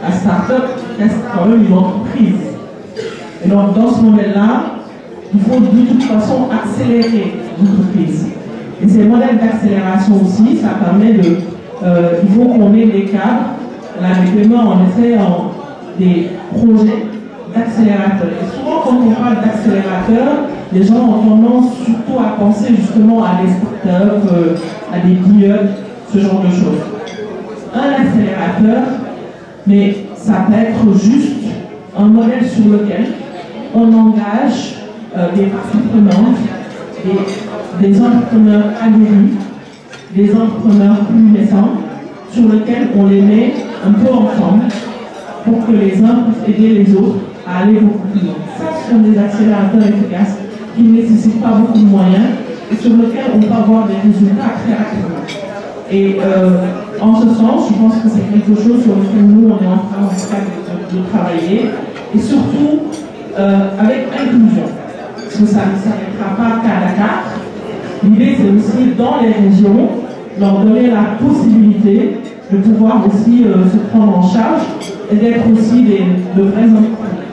La start-up reste quand même une entreprise. Et donc, dans ce modèle-là, il faut de toute façon accélérer l'entreprise. Et ces modèles d'accélération aussi, ça permet de... il faut qu'on ait des cadres, là, actuellement, on essaie des projets d'accélérateurs. Et souvent, quand on parle d'accélérateurs, les gens ont tendance surtout à penser justement à des startups, à des pilotes, ce genre de choses. Un accélérateur, mais ça peut être juste un modèle sur lequel on engage des parties prenantes, des entrepreneurs aguerris, des entrepreneurs plus naissants, sur lesquels on les met un peu ensemble pour que les uns puissent aider les autres à aller beaucoup plus loin. Ça, ce sont des accélérateurs efficaces qui ne nécessitent pas beaucoup de moyens et sur lesquels on peut avoir des résultats très rapidement. Et en ce sens, je pense que c'est quelque chose sur lequel nous, on est en train de travailler, et surtout avec inclusion. Parce que ça ne s'arrêtera pas qu'à Dakar. L'idée, c'est aussi dans les régions, leur donner la possibilité de pouvoir aussi se prendre en charge et d'être aussi de vrais entrepreneurs.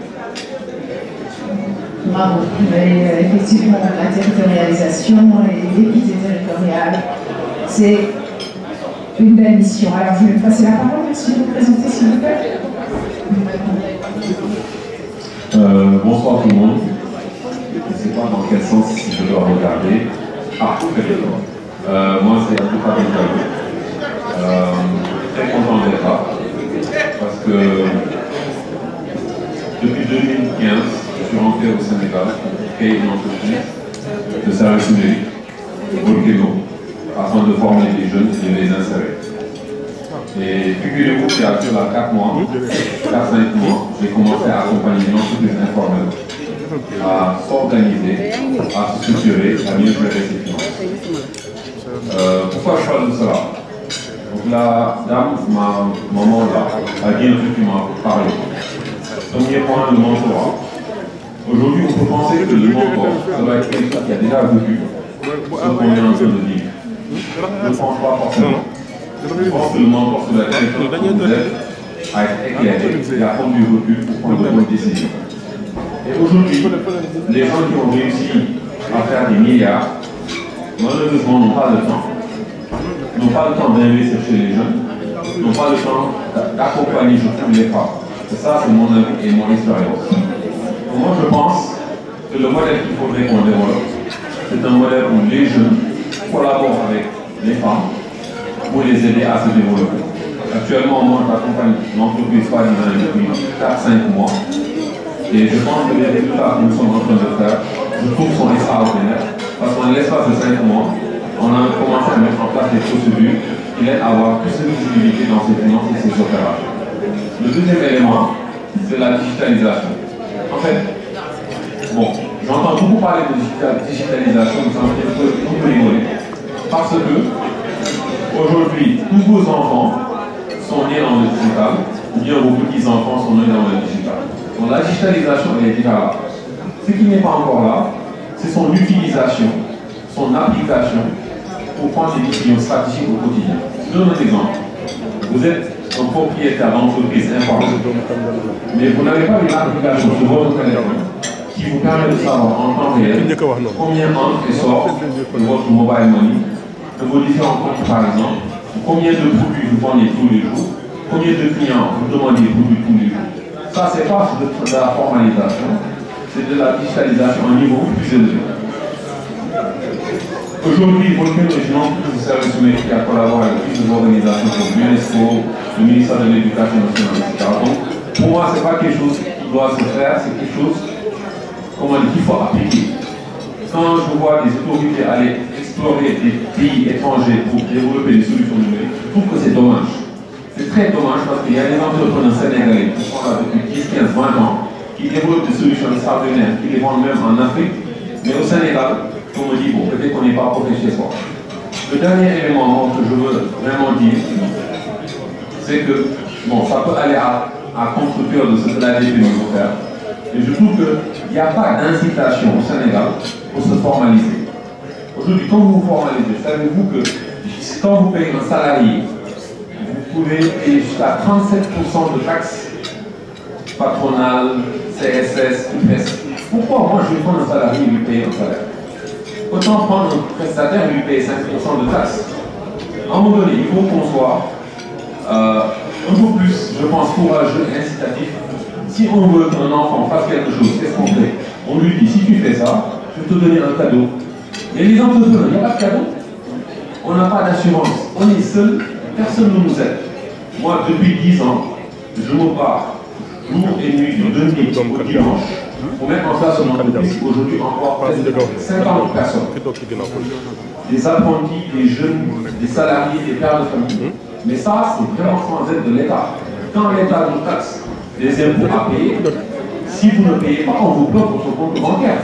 Bravo. Mais, effectivement, la territorialisation et l'équité territoriale, c'est une belle mission. Alors, je vais passer la parole. Merci de vous présenter, s'il vous plaît. Bonsoir tout le monde. Je ne sais pas dans quel sens je dois regarder. Ah, très bien. Moi, c'est un peu pas très content d'être là. Parce que depuis 2015, je suis rentré au Sénégal pour créer une entreprise de services numériques, Volcano, afin de former les jeunes et de les insérer. Et figurez-vous qu'il y a 4 mois, 4-5 mois, j'ai commencé à accompagner une entreprise informelle à s'organiser, à se structurer, à mieux gérer ses finances. Pourquoi je parle de cela? Donc la dame, ma maman là, a dit un truc qui m'a parlé. Premier point, le mentorat. Aujourd'hui, on peut penser que le mentor, ça va être quelqu'un qui a déjà vécu ce qu'on est en train de dire. Je ne pense pas forcément. Je pense que le mentor, ça va être quelqu'un qui vous aide à être éclairé et à prendre du recul pour prendre de bonnes décisions. Et aujourd'hui, les gens qui ont réussi à faire des milliards, malheureusement, n'ont pas le temps. N'ont pas le temps d'investir chez les jeunes, n'ont pas le temps d'accompagner surtout les femmes. Et ça, c'est mon avis et mon expérience. Donc moi, je pense que le modèle qu'il faudrait qu'on développe, c'est un modèle où les jeunes collaborent avec les femmes pour les aider à se développer. Actuellement, moi, j'accompagne l'entreprise Fadina depuis 4-5 mois. Et je pense que les résultats que nous sommes en train de faire, je trouve, sont extraordinaires. Parce qu'en l'espace de 5 mois, on a commencé à mettre en place des procédures qui aident à avoir plus de visibilité dans ses finances et ses opérations. Le deuxième élément, c'est la digitalisation. En fait, bon, j'entends beaucoup parler de digitalisation, mais ça me fait un peu rigoler. Parce que, aujourd'hui, tous vos enfants sont nés dans le digital, ou bien vos petits-enfants sont nés dans le digital. Donc la digitalisation, elle est déjà là. Ce qui n'est pas encore là, c'est son utilisation, son application pour prendre des décisions stratégiques au quotidien. Je donne un exemple. Vous êtes un propriétaire d'entreprise informelle, mais vous n'avez pas une application sur votre téléphone qui vous permet de savoir en temps réel combien entre et sort de votre mobile money, de vos différents comptes par exemple, combien de produits vous vendez tous les jours, combien de clients vous demandez des produits tous les jours. Ça, c'est pas de la formalisation, c'est de la digitalisation à un niveau plus élevé. Aujourd'hui, Volcano est une entreprise de services numériques qui a collaboré avec plusieurs organisations comme l'UNESCO, le ministère de l'Éducation nationale, etc. Donc, pour moi, ce n'est pas quelque chose qui doit se faire, c'est quelque chose qu'il faut appliquer. Quand je vois des autorités aller explorer des pays étrangers pour développer des solutions numériques, je trouve que c'est dommage. C'est très dommage parce qu'il y a des entrepreneurs sénégalais qui sont là depuis 10, 15, 20 ans, qui développent des solutions extraordinaires, qui les vendent même en Afrique, mais au Sénégal, on me dit, bon, peut-être qu'on n'est pas profité chez soi. Le dernier élément que je veux vraiment dire, c'est que, bon, ça peut aller à contre-cœur de ce que l'ADP veut faire. Et je trouve qu'il n'y a pas d'incitation au Sénégal pour se formaliser. Aujourd'hui, quand vous vous formalisez, savez-vous que quand vous payez un salarié, pouvez payer jusqu'à 37% de taxes patronales, CSS, UPS. Pourquoi moi je vais prendre un salarié et lui payer un salaire? Autant prendre un prestataire et lui payer 5% de taxes. À un moment donné, il faut qu'on soit un peu plus, je pense, courageux et incitatif. Si on veut qu'un enfant fasse quelque chose, qu'est-ce qu'on fait? On lui dit, si tu fais ça, je vais te donner un cadeau. Mais les entrepreneurs, il n'y a pas de cadeau. On n'a pas d'assurance. On est seul, personne ne nous aide. Moi, depuis 10 ans, je me bats jour et nuit, de lundi au dimanche, pour mettre en place une entreprise qui aujourd'hui encore presque 50 personnes. Des apprentis, des jeunes, des salariés, des pères de famille. Mais ça, c'est vraiment sans aide de l'État. Quand l'État nous taxe des impôts à payer, si vous ne payez pas, on vous bloque votre compte bancaire.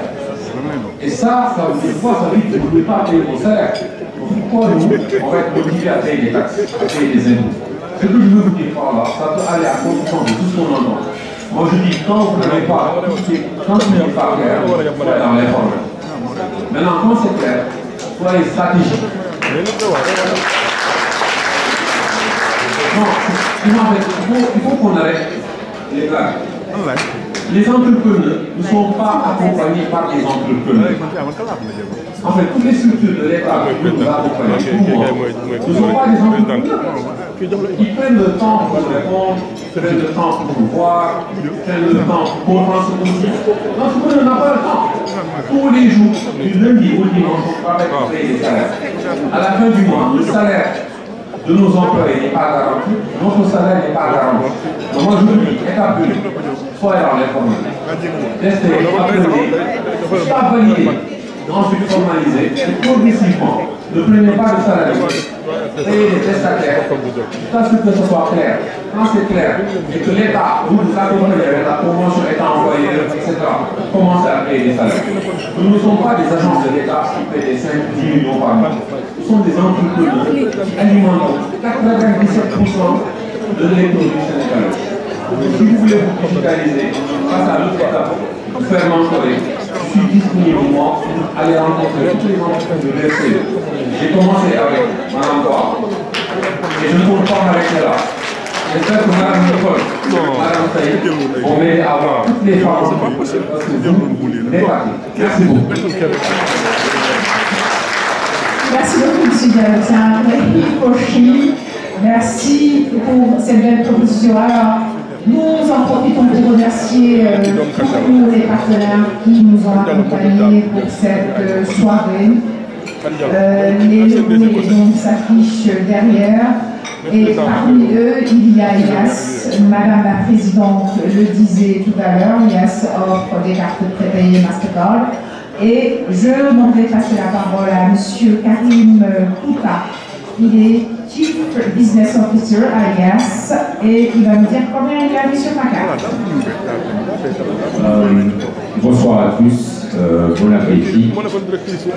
Et ça veut dire quoi? Ça veut dire que vous ne pouvez pas payer vos salaires. Donc pourquoi nous, on va être motivés à payer des taxes, à payer des impôts? Ce que je veux vous dire par là, ça peut aller à contre-sens de tout ce qu'on entend. Moi je dis, quand vous n'avez pas, quand vous n'êtes pas clair, soyez dans l'informel. Maintenant, quand c'est clair, soyez stratégique. Non, il faut qu'on arrête les blagues. Les entrepreneurs ne sont pas accompagnés par les entrepreneurs. En fait, toutes les structures de l'État qui nous accompagnent, ne sont pas des entrepreneurs. Ils prennent le temps pour répondre, prennent le temps pour voir, prennent le temps pour comprendre ce qu'on dit. L'entrepreneur n'a pas le temps. Tous les jours, du lundi au dimanche, on travaille pour payer les salaires. À la fin du mois, le salaire de nos employés n'est pas garanti, notre salaire n'est pas garanti. Donc moi je vous dis, étape 2, soyez dans l'informel. Testez, apprenez, pas valider, ensuite formaliser, et progressivement, ne prenez pas de salaire, payez des prestataires, jusqu'à ce que ce soit clair. Quand c'est clair, et que l'État, vous accompagnez avec la convention État-employeur, etc., commencez à payer des salaires. Nous ne sommes pas des agences de l'État qui paient des 5-10 millions par mois. Nous sommes des entrepreneurs qui alimentent 97% de l'économie sénégalaise. Si vous voulez vous digitaliser face à l'autre étape, faire mentorer, je suis disponible moi pour aller rencontrer toutes les entreprises de l'EFC. J'ai commencé avec Mme Bois et je ne compte pas m'arrêter là. J'espère que Mme Nicole, Mme Saïd vont m'aider à avoir toutes les femmes parce que vous débattez. Merci beaucoup. Merci beaucoup, M. Diallo. C'est un vrai prochain. Merci pour cette belle proposition. Alors, nous en profitons pour remercier tous les partenaires qui nous ont accompagnés pour cette soirée. Les logos s'affichent derrière. Et parmi eux, il y a IAS. Madame la Présidente le disait tout à l'heure, IAS offre des cartes prépayées Mastercard. Et je demanderai passer la parole à M. Karim Kouta. Il est Chief Business Officer à IAS et il va nous dire combien il a mis sur ma carte. Bonsoir à tous, bon appétit.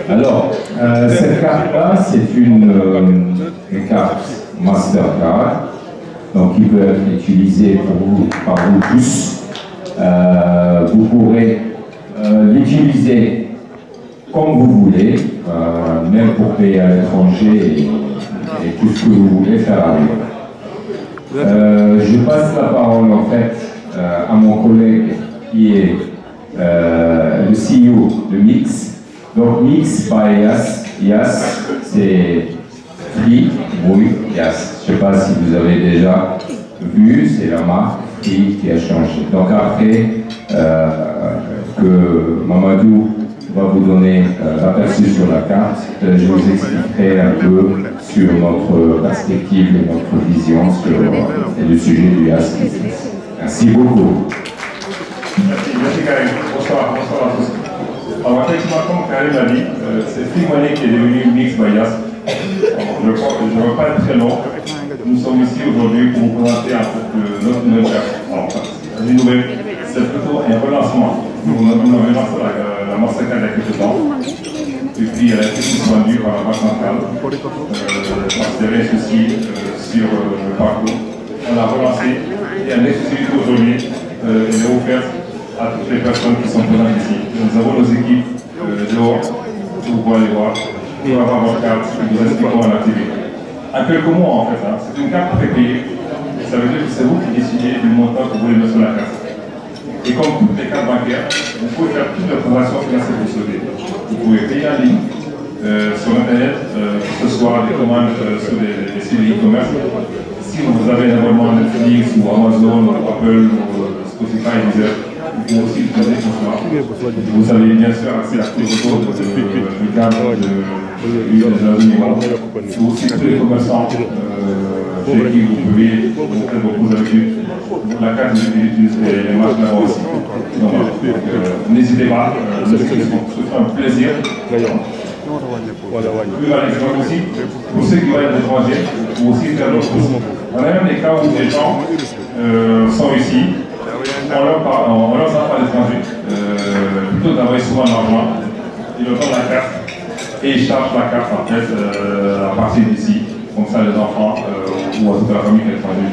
Alors, cette carte-là, c'est une carte Mastercard, donc qui peut être utilisée par vous tous. Vous pourrez l'utiliser comme vous voulez, même pour payer à l'étranger et tout ce que vous voulez faire avec. Je passe la parole en fait à mon collègue qui est le CEO de Mix. Donc Mix by Yas. Yas, c'est Free, oui, Yas. Je ne sais pas si vous avez déjà vu, c'est la marque Free qui a changé. Donc après que Mamadou va vous donner l'aperçu sur la carte, je vous expliquerai un peu sur notre perspective et notre vision sur le sujet du Yas Business. Merci beaucoup. Merci Karim. Bonsoir à tous. Alors effectivement, comme Karim l'a dit, c'est Free Money qui est devenu Mix by Yas. Je ne veux pas être très long. Nous sommes ici aujourd'hui pour vous présenter un peu notre nouvelle carte. Alors, une nouvelle, c'est plutôt un relancement. Nous avons lancé la Mastercard il y a quelques temps. Et puis elle a été suspendue par la Banque centrale. Parce qu'il y avait un souci sur le parcours. On l'a relancée et elle est suscitée aujourd'hui. Elle est offerte à toutes les personnes qui sont présentes ici. Nous avons nos équipes dehors, vous pouvez aller voir, pour avoir votre carte, nous expliquons à l'activité. En quelques mots, en fait, hein, c'est une carte prépayée. Ça veut dire que c'est vous qui décidez du montant que vous voulez mettre sur la carte. Et comme toutes les cartes bancaires, vous pouvez faire toutes les opérations financières que vous souhaitez. Vous pouvez payer en ligne, sur Internet, que ce soit des commandes sur des sites e-commerce. Si vous avez un abonnement Netflix ou Amazon ou Apple ou Spotify, Deezer, vous pouvez aussi utiliser pour cela. Vous avez bien sûr accès à tous les photos de cadre de aussi tous les commerçants chez qui vous pouvez faire beaucoup d'habitudes. La carte utilise les marques là aussi. N'hésitez pas, ce sera un plaisir. Aussi, pour ceux qui vont être étrangers, ou aussi faire d'autres choses. On a même des cas où des gens sont ici, on leur envoie à l'étranger, plutôt d'envoyer souvent l'argent, ils leur donnent la carte et ils chargent la carte en fait à partir d'ici, comme ça les enfants ou en tout cas la famille qui est étrangère.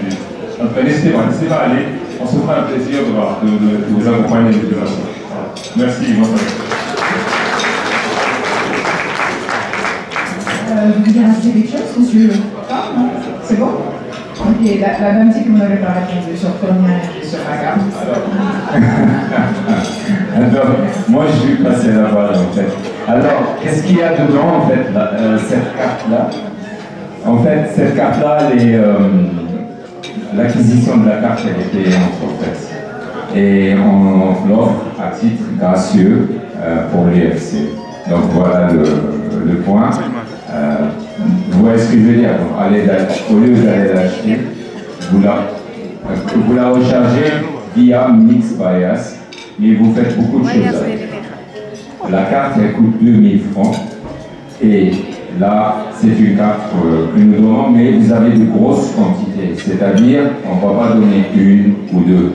Donc n'hésitez pas à aller, on se fera un plaisir de vous accompagner dans l'utilisation. Merci, bonsoir. Vous voulez rajouter quelque chose, monsieur? Non? C'est bon? Ok, la dame dit que vous n'avez pas répondu sur combien et sur la carte. Alors, moi je vais passer la balle en fait. Alors, qu'est-ce qu'il y a dedans en fait, cette carte-là? En fait, cette carte-là, l'acquisition de la carte, elle était en fait. Et on l'offre à titre gracieux pour l'UFC. Donc voilà le point. Vous voyez ce que je veux dire? Au lieu d'aller l'acheter, vous la rechargez via Mix Bias, mais vous faites beaucoup de choses avec. La carte, elle coûte 2000 francs. Et là, c'est une carte que nous donnons, mais vous avez de grosses quantités. C'est-à-dire, on ne va pas donner une ou deux.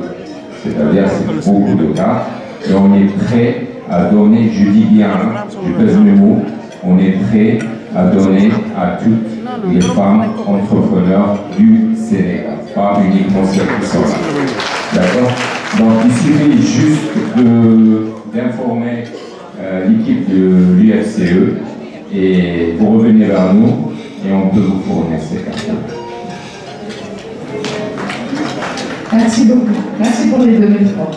C'est-à-dire, c'est beaucoup de cartes. Et on est prêt à donner, je dis bien, je pèse mes mots, on est prêt à donner à toutes les femmes entrepreneurs du Sénégal, pas uniquement celles qui sont là. D'accord? Donc il suffit juste d'informer l'équipe de l'UFCE et vous revenez vers nous et on peut vous fournir ces cartes. Merci beaucoup. Merci pour les 2000 francs.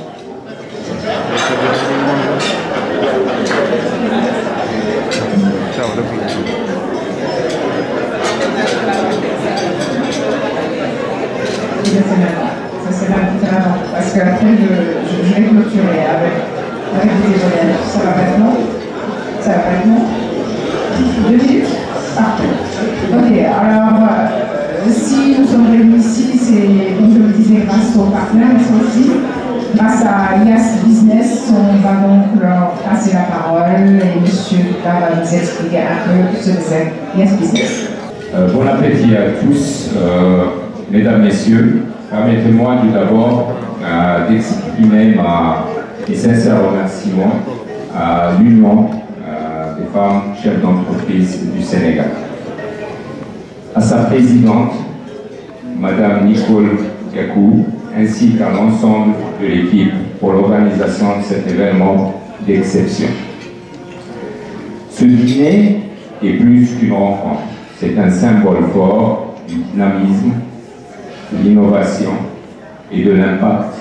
Ça c'est maintenant, parce qu'après je vais clôturer avec des éoliennes. Ça va pas être long? Ça va pas être long? 2 minutes? Parfait. Ok, alors si nous sommes réunis ici, c'est comme je le disais grâce aux partenaires, mais c'est aussi grâce à Yas Business. On va donc leur passer la parole et monsieur va nous expliquer un peu ce que c'est Yas Business. Bon appétit à tous, mesdames, messieurs. Permettez-moi tout d'abord d'exprimer mes sincères remerciements à l'Union des femmes chefs d'entreprise du Sénégal, à sa présidente, Madame Nicole Gakou, ainsi qu'à l'ensemble de l'équipe pour l'organisation de cet événement d'exception. Ce dîner est plus qu'une rencontre, c'est un symbole fort du dynamisme, de l'innovation et de l'impact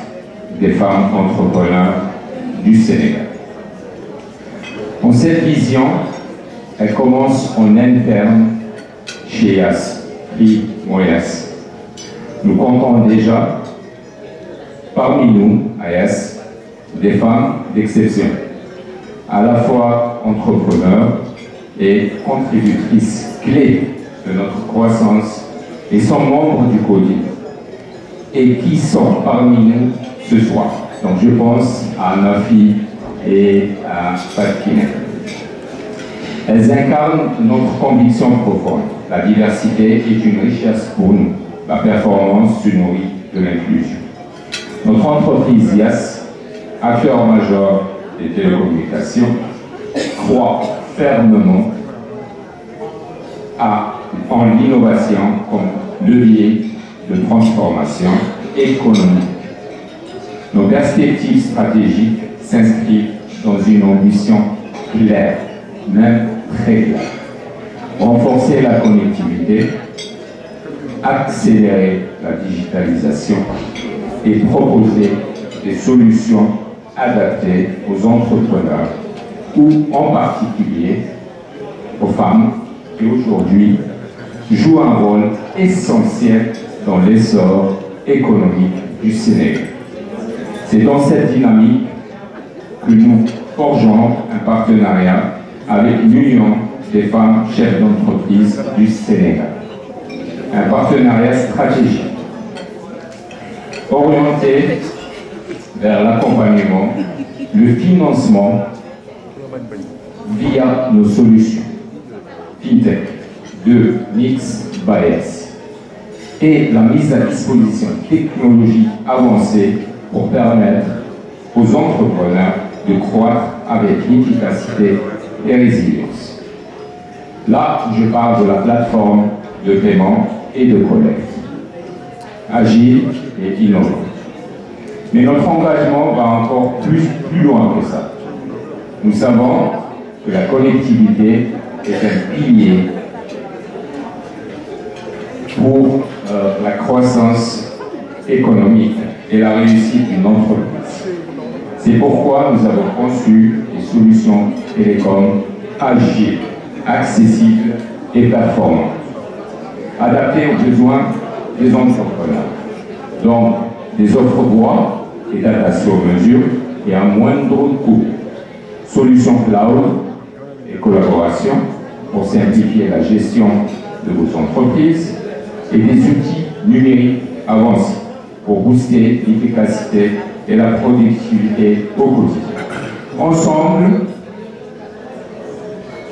des femmes entrepreneurs du Sénégal. En cette vision, elle commence en interne chez Yas, puis Moyas. Nous comptons déjà parmi nous, à Yas, des femmes d'exception, à la fois entrepreneurs et contributrices clés de notre croissance et sont membres du CODI et qui sont parmi nous ce soir. Donc je pense à Nafi et à Fatkine. Elles incarnent notre conviction profonde. La diversité est une richesse pour nous. La performance se nourrit de l'inclusion. Notre entreprise Yas, acteur majeur des télécommunications, croit fermement en l'innovation comme levier de transformation économique. Nos perspectives stratégiques s'inscrivent dans une ambition claire, même très claire. Renforcer la connectivité, accélérer la digitalisation et proposer des solutions adaptées aux entrepreneurs ou en particulier aux femmes qui aujourd'hui jouent un rôle essentiel dans l'essor économique du Sénégal. C'est dans cette dynamique que nous forgeons un partenariat avec l'Union des femmes chefs d'entreprise du Sénégal. Un partenariat stratégique orienté vers l'accompagnement, le financement via nos solutions FinTech de Nix Baez et la mise à disposition de technologies avancées pour permettre aux entrepreneurs de croître avec efficacité et résilience. Là, je parle de la plateforme de paiement et de collecte, agile et innovante. Mais notre engagement va encore plus loin que ça. Nous savons que la connectivité est un pilier pour la croissance économique et la réussite d'une entreprise. C'est pourquoi nous avons conçu des solutions télécom agiles, accessibles et performantes, adaptées aux besoins des entrepreneurs. Donc, des offres bois et data sur mesure et à moindre coût. Solutions cloud et collaboration pour simplifier la gestion de vos entreprises et des outils numériques avancés pour booster l'efficacité et la productivité au quotidien. Ensemble,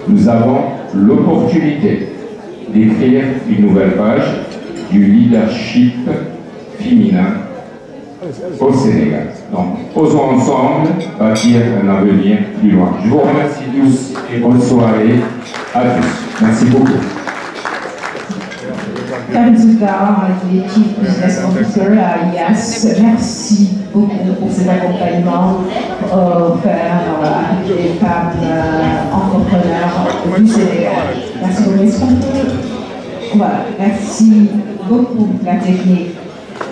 nous avons l'opportunité d'écrire une nouvelle page du leadership féminin au Sénégal. Donc, osons ensemble bâtir un avenir plus loin. Je vous remercie tous et bonne soirée à tous. Merci beaucoup. Chief Business Officer, yes, merci beaucoup pour cet accompagnement offert à toutes les femmes entrepreneurs du Sénégal. Merci beaucoup. Voilà, merci beaucoup la technique.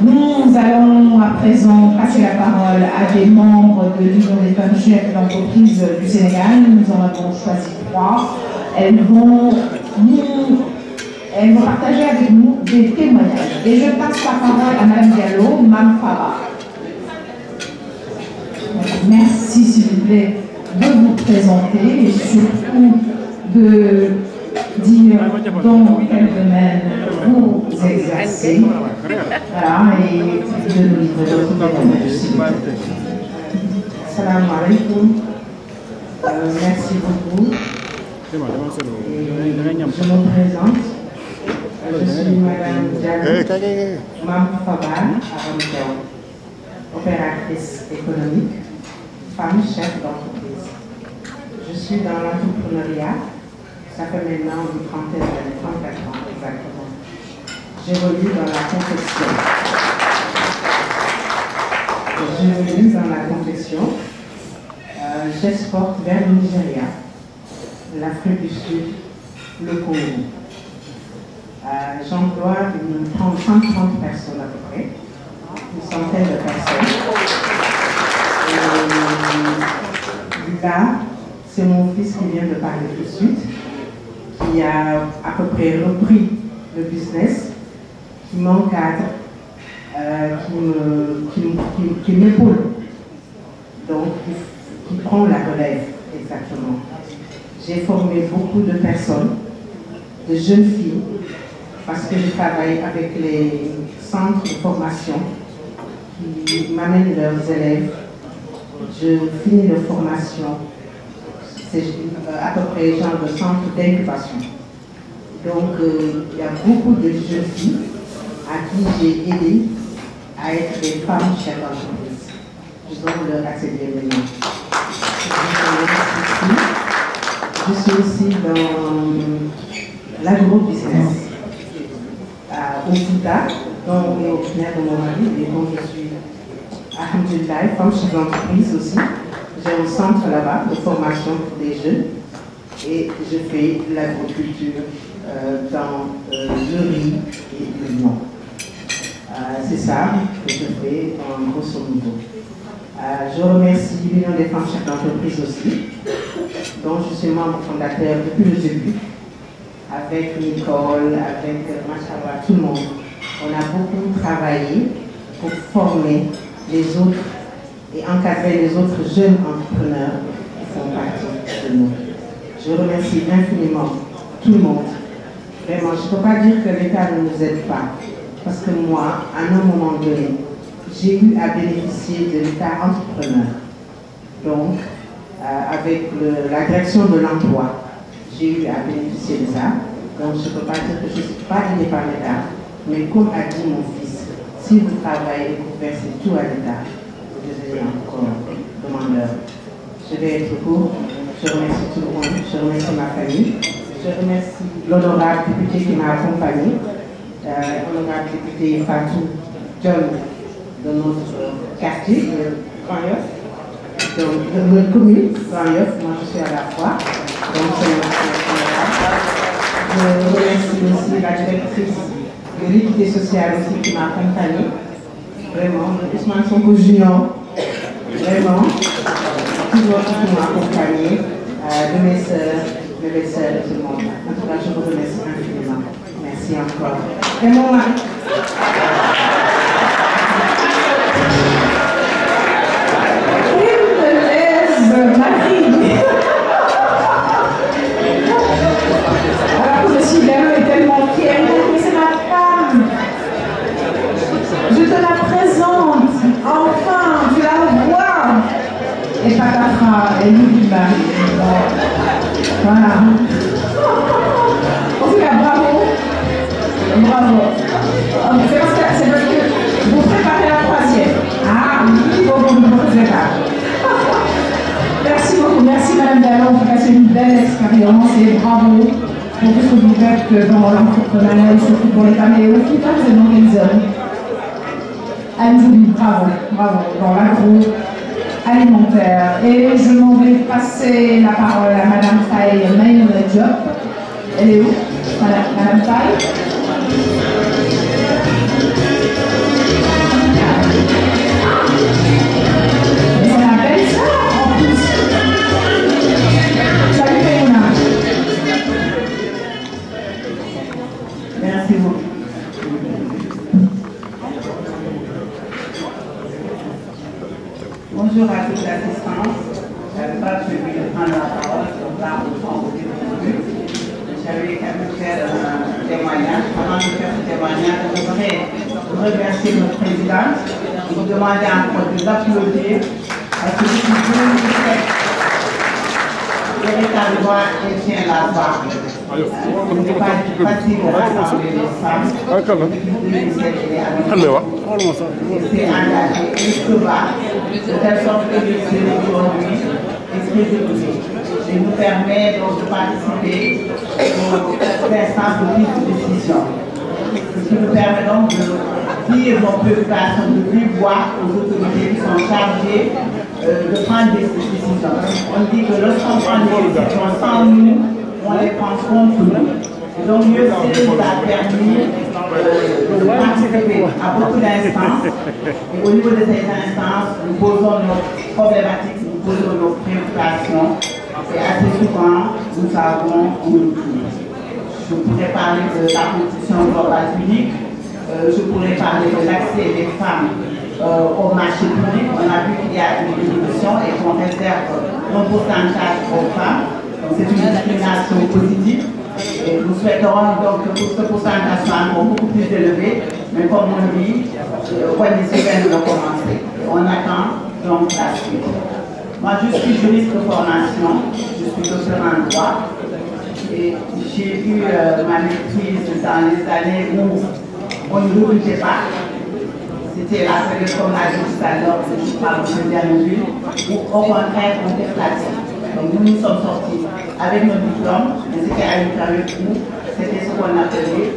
Nous allons à présent passer la parole à des membres de l'Union des femmes chefs d'entreprise du Sénégal. Nous en avons choisi 3. Elles vont partager avec nous des témoignages. Et je passe la parole à Mme Diallo, Mme Faba. Merci, s'il vous plaît, de vous présenter et surtout de dire dans quel domaine vous exercez. Voilà, et de nous livrer d'autres témoignages. Salam alaikum. Merci beaucoup. Je me présente. Je suis Mme Diallo, Mme Faba, opératrice économique, femme chef d'entreprise. Je suis dans l'entrepreneuriat, ça fait maintenant une trentaine d'années, 34 ans exactement. J'évolue dans la confection. J'exporte vers le Nigeria, l'Afrique du Sud, le Congo. J'emploie 130 personnes à peu près, une centaine de personnes. Et là, c'est mon fils qui vient de parler tout de suite, qui a à peu près repris le business, qui m'encadre, qui m'épaule, donc qui prend la relève exactement. J'ai formé beaucoup de personnes, de jeunes filles, parce que je travaille avec les centres de formation qui m'amènent leurs élèves. Je finis leur formation, c'est à peu près genre de centre d'incubation. Donc il y a beaucoup de jeunes filles à qui j'ai aidé à être des femmes chefs d'entreprise. Je donne leur atelier maintenant. Je suis aussi dans l'agro-business. Au Fouta, dont est originaire de mon mari, et dont je suis, alhamdoulilah, femme chef d'entreprise aussi. J'ai un centre là-bas de formation pour des jeunes et je fais l'agriculture dans le riz et le non. C'est ça que je fais en grosso modo. Je remercie l'Union des femmes chefs d'entreprise aussi, dont je suis membre fondateur depuis le début, avec Nicole, avec Machallah, tout le monde. On a beaucoup travaillé pour former les autres et encadrer les autres jeunes entrepreneurs qui font partie de nous. Je remercie infiniment tout le monde. Vraiment, je ne peux pas dire que l'État ne nous aide pas. Parce que moi, à un moment donné, j'ai eu à bénéficier de l'État entrepreneur. Donc, avec la direction de l'emploi, j'ai eu à bénéficier de ça. Donc, je ne peux pas dire que je ne suis pas aidée par l'État. Mais comme a dit mon fils, si vous travaillez et vous versez tout à l'État, vous devenez encore demandeur. Je vais être court. Je remercie tout le monde. Je remercie ma famille. Je remercie l'honorable député qui m'a accompagné. Honorable député Fatou John de notre quartier, Grand Yoff, donc de notre commune, Grand Yoff, moi je suis à la fois. Donc c'est je remercie aussi la directrice de l'équité sociale aussi qui m'a accompagnée. Vraiment, Ousmane Sonko Junior, vraiment, toujours qui m'a accompagnée, de mes soeurs, de mes soeurs et tout le monde. En tout cas, je vous remercie infiniment. Merci encore. Et mon mari. Alors que monsieur Léon est tellement fier, mais c'est ma femme. Je te la présente. Enfin, tu la vois. Et patatras, et n'oublie pas. Voilà. En tout cas, bravo. Bravo. C'est parce que vous préparez la troisième. Ah oui, vous ne préparez pas. Merci beaucoup. Merci Madame Dallon. En tout cas, c'est une belle expérience et bravo pour tout ce que vous faites dans l'entrepreneuriat et surtout pour les femmes et aussi pas seulement les hommes. Anne-Julie, bravo. Bravo. Dans l'agroalimentaire. Et je m'en vais passer la parole à Madame Faye Maïn Diop. Elle est où Madame Faye? C'est la belle sœur en plus. Salut Péona. Merci beaucoup. Bonjour à toute l'assistance. Je n'avais pas prévu de prendre la parole, donc là, on prend au début. J'avais qu'à me faire un témoignage. Avant de faire ce témoignage, je voudrais remercier notre présidente et vous demander encore de l'applaudir parce que véritablement, elle tient la voix. Ce n'est pas facile de rassembler les femmes. C'est engagé jusque bas, de telle sorte que le Sénégal aujourd'hui est très élevé. Et nous permet donc de participer aux instances de prise de décision. Ce qui nous permet donc de dire nos préoccupations, de vive voix aux autorités qui sont chargées de prendre des décisions. On dit que lorsqu'on prend des décisions sans nous, on les prend contre nous. Et donc, mieux c'est nous a permis de participer à beaucoup d'instances. Et au niveau de ces instances, nous posons nos problématiques, nous posons nos préoccupations. Et assez souvent, nous savons où nous trouvons. Je pourrais parler de la compétition globale unique. Je pourrais parler de l'accès des femmes au marché public. On a vu qu'il y a une évolution et qu'on réserve un pourcentage aux femmes. Donc c'est une discrimination positive. Et nous souhaiterons donc que ce pourcentage soit encore beaucoup plus élevé. Mais comme on dit, les semaines de commencer. On attend donc la suite. Moi, je suis juriste de formation, je suis docteur en droit. Et j'ai eu ma maîtrise dans les années où on ne recrutait pas. C'était la période comme l'a dit tout à l'heure, je parle de dernier où au contraire on était flatté. Donc nous sommes sortis avec nos diplômes, mais c'était à une période où c'était ce qu'on appelait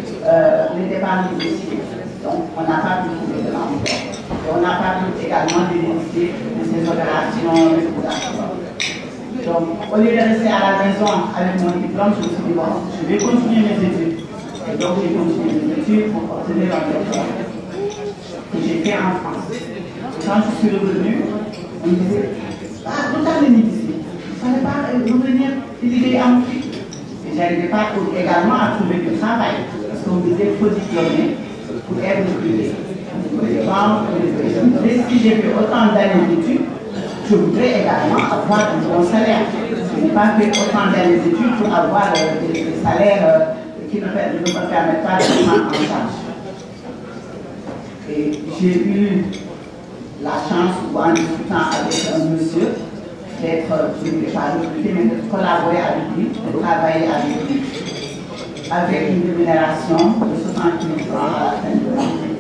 les départs négociés. Donc on n'a pas pu trouver de l'emploi. Et on n'a pas pu également bénéficier de ces opérations de coudage. Donc, au lieu de rester à la maison avec mon diplôme, je me suis dit, bon, je vais continuer mes études. Et donc, j'ai continué mes études pour obtenir un doctorat que j'ai fait en France. Quand je suis revenue, on me disait, ah, vous allez ici. Il ne fallait pas revenir l'idée en Afrique. Et je n'arrivais pas également à trouver du travail. Parce qu'on me disait qu'il faut diplômer pour être privé. Et si j'ai fait autant d'années d'études, je voudrais également avoir un bon salaire. Je n'ai pas fait autant d'années d'études pour avoir des salaires qui ne me permettent pas de prendre en charge. Et j'ai eu la chance, en discutant avec un monsieur, d'être, je ne vais pas recruter, mais de collaborer avec lui, de travailler avec lui, avec une rémunération de 60 000 francs à la fin de l'année.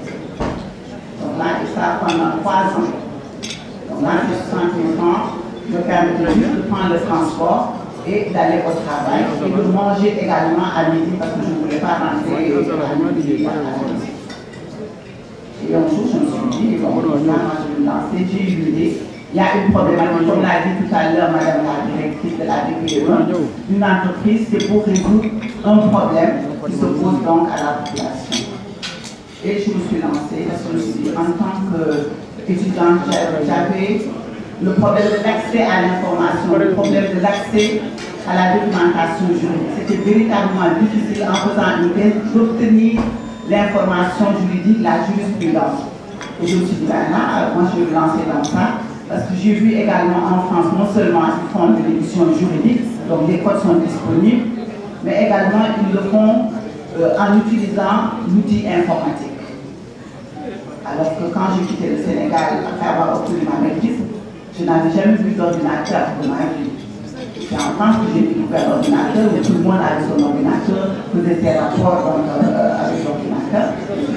Donc là, et ça pendant 3 ans. Donc là, ces 60 000 francs me permettent juste de prendre le transport et d'aller au travail et de manger également à midi parce que je ne voulais pas rentrer à midi. Et un jour, je me suis dit, bon, là, je vais me lancer, j'ai eu l'idée. Il y a une problématique, comme l'a dit tout à l'heure Madame la directrice de la DPE, une entreprise, c'est pour résoudre un problème qui se pose donc à la population. Et je me suis lancée parce que je me suis dit, en tant qu'étudiante, j'avais le problème de l'accès à l'information, le problème de l'accès à la documentation juridique. C'était véritablement difficile en faisant une thèse d'obtenir l'information juridique, la jurisprudence. Et je me suis dit, ben là, moi je vais me lancer dans ça, parce que j'ai vu également en France, non seulement ils font de l'édition juridique, donc les codes sont disponibles, mais également ils le font en utilisant l'outil informatique. Alors que quand j'ai quitté le Sénégal après avoir obtenu ma maîtrise, je n'avais jamais vu d'ordinateur de ma vie. C'est en France que j'ai découvert l'ordinateur, où tout le monde avait son ordinateur, faisait ses rapports avec l'ordinateur.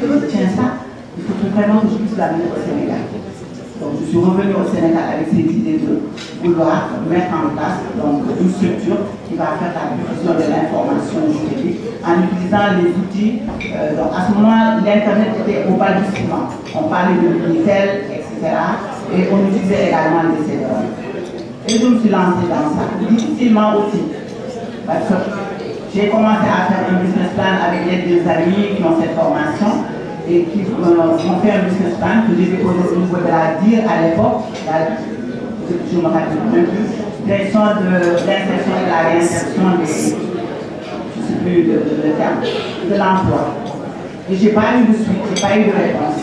Je me suis dit, tiens, ça, il faut vraiment que je puisse l'amener au Sénégal. Donc je suis revenue au Sénégal avec cette idée de vouloir mettre en place donc, une structure qui va faire la diffusion de l'information juridique en utilisant les outils. Donc à ce moment, l'Internet était au balbutiement. On parlait de Minitel, etc. Et on utilisait également les CD-ROM. Et je me suis lancée dans ça, difficilement aussi. Parce que j'ai commencé à faire un business plan avec l'aide des amis qui ont cette formation. Et qui ont fait un business plan que j'ai déposé au niveau de la DIR à l'époque, je me rappelle même plus, direction de l'insertion et de la réinsertion des, je ne sais plus le terme, de l'emploi. Et je n'ai pas eu de suite, je n'ai pas eu de réponse.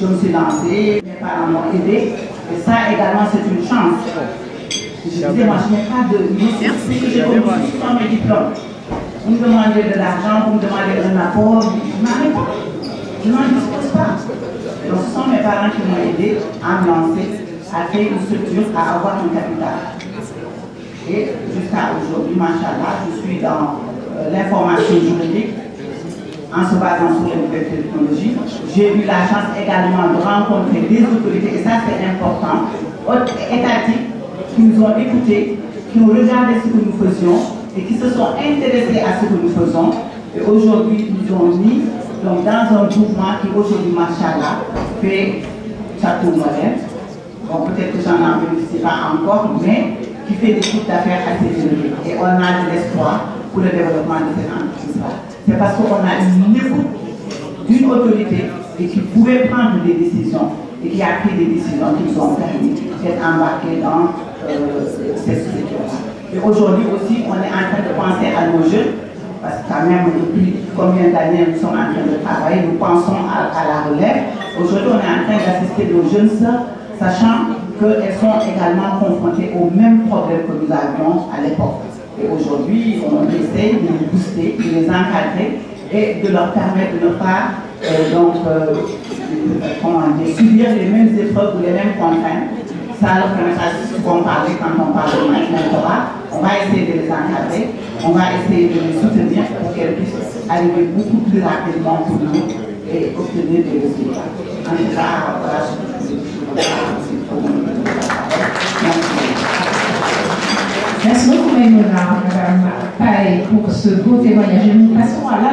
Je me suis lancée, mes parents m'ont aidé, et ça également c'est une chance. Je disais, moi je n'ai pas de ressources, que j'ai reçu sans mes diplômes. Vous me demandez de l'argent, vous me demandez un apport, je n'en ai pas. Je n'en dispose pas. Donc ce sont mes parents qui m'ont aidé à me lancer, à créer une structure, à avoir un capital. Et jusqu'à aujourd'hui, machallah, je suis dans l'information juridique en se basant sur les nouvelles technologies. J'ai eu la chance également de rencontrer des autorités, et ça c'est important, étatiques, qui nous ont écoutés, qui ont regardé ce que nous faisions et qui se sont intéressés à ce que nous faisons. Et aujourd'hui, ils nous ont mis donc, dans un mouvement qui aujourd'hui, machallah, fait chapeau modèle. Bon, peut-être que j'en bénéficie pas encore, mais qui fait des chiffres d'affaires assez élevés. Et on a de l'espoir pour le développement de cette entreprise-là. C'est parce qu'on a une écoute d'une autorité et qui pouvait prendre des décisions et qui a pris des décisions qui nous ont permis d'être embarqués dans cette structure-là. Et aujourd'hui aussi, on est en train de penser à nos jeunes, parce que quand même, depuis combien d'années nous sommes en train de travailler, nous pensons à la relève. Aujourd'hui, on est en train d'assister nos jeunes sœurs, sachant qu'elles sont également confrontées aux mêmes problèmes que nous avions à l'époque. Et aujourd'hui, on essaie de les booster, de les encadrer et de leur permettre de ne pas subir les mêmes épreuves ou les mêmes contraintes. Ça leur permettra de souvent parler quand on parle de mentorat. On va essayer de les encadrer, on va essayer de les soutenir pour qu'elles puissent arriver beaucoup plus rapidement pour nous et obtenir des résultats. En tout cas, voilà ce que je veux dire. Merci beaucoup, Maïmouna, Madame Paye, pour ce beau témoignage. Et nous passons à la